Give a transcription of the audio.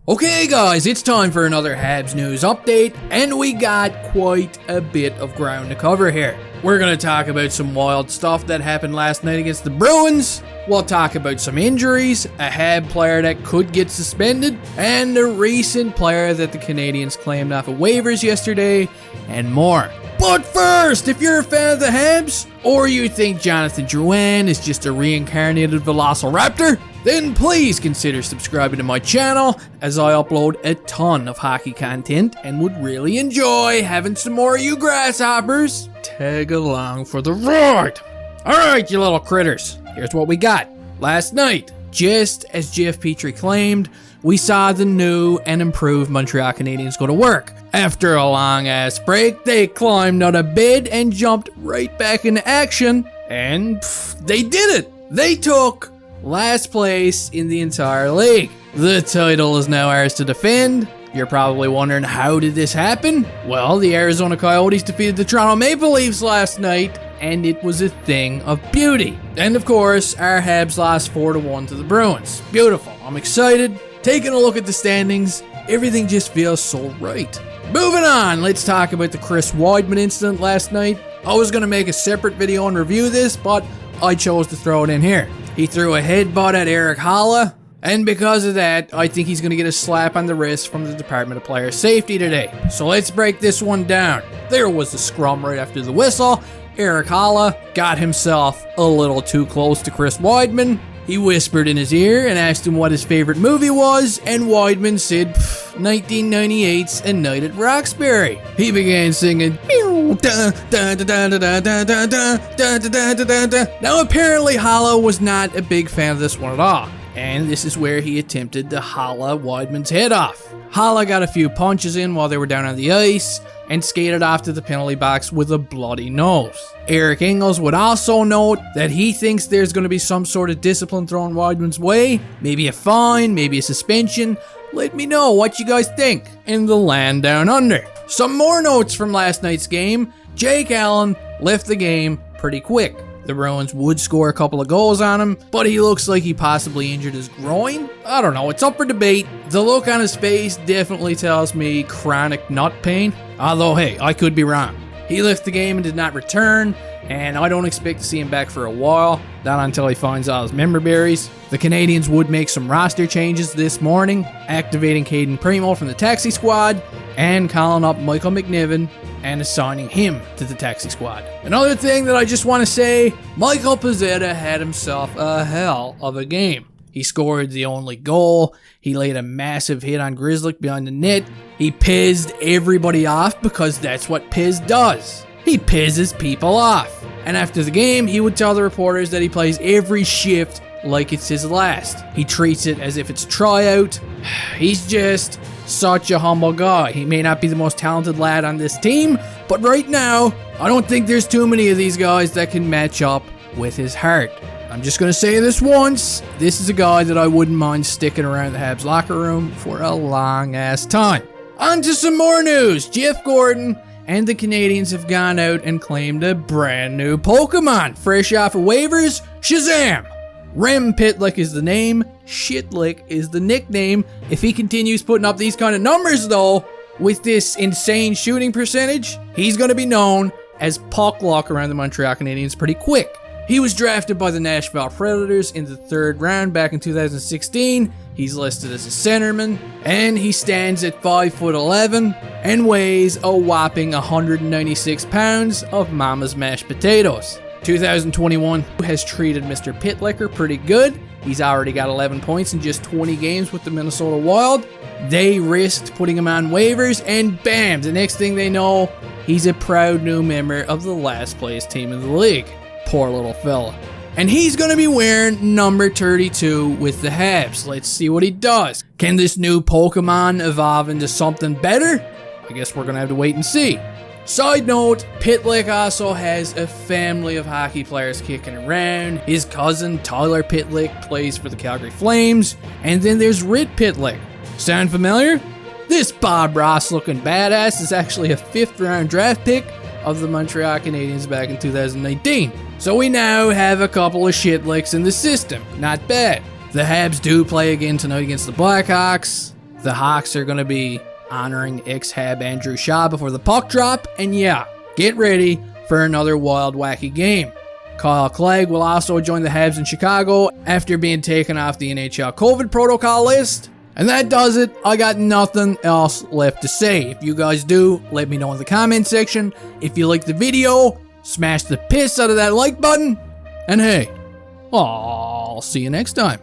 Okay guys, it's time for another Habs news update, and we got quite a bit of ground to cover here. We're going to talk about some wild stuff that happened last night against the Bruins, we'll talk about some injuries, a Hab player that could get suspended, and a recent player that the Canadiens claimed off of waivers yesterday, and more. But first, if you're a fan of the Habs, or you think Jonathan Drouin is just a reincarnated Velociraptor, then please consider subscribing to my channel, as I upload a ton of hockey content and would really enjoy having some more of you grasshoppers tag along for the ride. Alright, you little critters, here's what we got. Last night, just as Jeff Petrie claimed, we saw the new and improved Montreal Canadiens go to work. After a long-ass break, they climbed out of bed and jumped right back into action, and they did it! They took last place in the entire league. The title is now ours to defend. You're probably wondering, how did this happen? Well, the Arizona Coyotes defeated the Toronto Maple Leafs last night, and it was a thing of beauty. And of course, our Habs lost 4-1 to the Bruins. Beautiful. I'm excited. Taking a look at the standings, everything just feels so right. Moving on, let's talk about the Chris Wideman incident last night. I was going to make a separate video and review this, but I chose to throw it in here. He threw a headbutt at Erik Haula, and because of that, I think he's going to get a slap on the wrist from the Department of Player Safety today. So let's break this one down. There was the scrum right after the whistle. Erik Haula got himself a little too close to Chris Wideman. He whispered in his ear and asked him what his favorite movie was, and Wideman said 1998's A Night at Roxbury. He began singing. Now apparently Haula was not a big fan of this one at all, and this is where he attempted to holla Wideman's head off. Haula got a few punches in while they were down on the ice, and skated off to the penalty box with a bloody nose. Eric Engels would also note that he thinks there's going to be some sort of discipline thrown Wideman's way, maybe a fine, maybe a suspension. Let me know what you guys think in the land down under. Some more notes from last night's game. Jake Allen left the game pretty quick. The Bruins would score a couple of goals on him, but he looks like he possibly injured his groin. I don't know, it's up for debate. The look on his face definitely tells me chronic nut pain, although hey, I could be wrong. He left the game and did not return, and I don't expect to see him back for a while, not until he finds all his member berries. The Canadiens would make some roster changes this morning, activating Caden Primo from the taxi squad, and calling up Michael McNiven and assigning him to the taxi squad. Another thing that I just want to say, Michael Pezzetta had himself a hell of a game. He scored the only goal, he laid a massive hit on Grzelcyk behind the net, he pizzed everybody off because that's what Pizz does. He pizzes people off. And after the game, he would tell the reporters that he plays every shift like it's his last. He treats it as if it's tryout. He's just such a humble guy. He may not be the most talented lad on this team, but right now, I don't think there's too many of these guys that can match up with his heart. I'm just going to say this once, this is a guy that I wouldn't mind sticking around the Habs locker room for a long ass time. On to some more news. Jeff Gordon and the Canadiens have gone out and claimed a brand new Pokemon. Fresh off of waivers, Shazam! Rem Pitlick is the name, Shitlick is the nickname. If he continues putting up these kind of numbers though, with this insane shooting percentage, he's going to be known as Puck Luck around the Montreal Canadiens pretty quick. He was drafted by the Nashville Predators in the 3rd round back in 2016. He's listed as a centerman, and he stands at 5'11" and weighs a whopping 196 pounds of mama's mashed potatoes. 2021 has treated Mr. Pitlicker pretty good. He's already got 11 points in just 20 games with the Minnesota Wild. They risked putting him on waivers, and bam, the next thing they know, he's a proud new member of the last place team in the league. Poor little fella. And he's going to be wearing number 32 with the Habs. Let's see what he does. Can this new Pokemon evolve into something better? I guess we're going to have to wait and see. Side note, Pitlick also has a family of hockey players kicking around. His cousin Tyler Pitlick plays for the Calgary Flames. And then there's Rit Pitlick. Sound familiar? This Bob Ross looking badass is actually a 5th round draft pick of the Montreal Canadiens back in 2019. So we now have a couple of shitlicks in the system. Not bad. The Habs do play again tonight against the Blackhawks. The Hawks are going to be honoring ex-Hab Andrew Shaw before the puck drop, and yeah, get ready for another wild, wacky game. Kyle Clegg will also join the Habs in Chicago after being taken off the NHL COVID protocol list. And that does it. I got nothing else left to say. If you guys do, let me know in the comment section. If you like the video, smash the piss out of that like button. And hey, I'll see you next time.